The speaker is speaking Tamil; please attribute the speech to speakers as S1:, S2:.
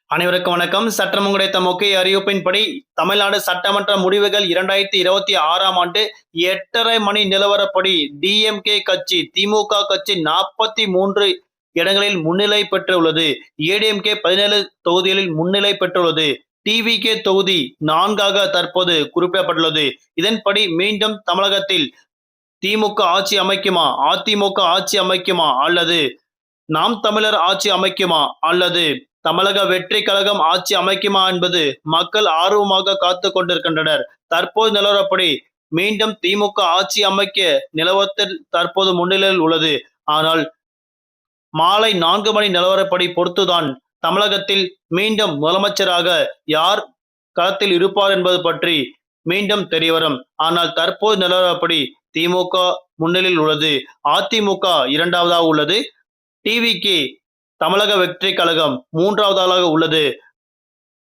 S1: அனைவருக்கும் வணக்கம். சட்டம் கிடைத்த முக்கிய அறிவிப்பின்படி தமிழ்நாடு சட்டமன்ற முடிவுகள் 2026ஆம் ஆண்டு 8:30 மணி நிலவரப்படி டிஎம்கே கட்சி திமுக கட்சி 43 இடங்களில் முன்னிலை பெற்றுள்ளது. ஏடிஎம்கே 17 தொகுதிகளில் முன்னிலை பெற்றுள்ளது. டிவிகே தொகுதி 4ஆக தற்போது குறிப்பிடப்பட்டுள்ளது. இதன்படி மீண்டும் தமிழகத்தில் திமுக ஆட்சி அமைக்குமா, அதிமுக ஆட்சி அமைக்குமா அல்லது நாம் தமிழர் ஆட்சி அமைக்குமா அல்லது தமிழக வெற்றி கழகம் ஆட்சி அமைக்குமா என்பது மக்கள் ஆர்வமாக காத்து கொண்டிருக்கின்றனர். தற்போது நிலவரப்படி மீண்டும் திமுக ஆட்சி அமைக்க நிலவரத்தில் தற்போது முன்னிலையில் உள்ளது. ஆனால் மாலை 4 மணி நிலவரப்படி பொறுத்துதான் தமிழகத்தில் மீண்டும் முதலமைச்சராக யார் களத்தில் இருப்பார் என்பது பற்றி மீண்டும் தெரியவரும். ஆனால் தற்போது நிலவரப்படி திமுக முன்னிலையில் உள்ளது. அதிமுக 2வதாக உள்ளது. டிவிகே தமிழக வெற்றி கழகம் 3வது ஆளாக உள்ளது.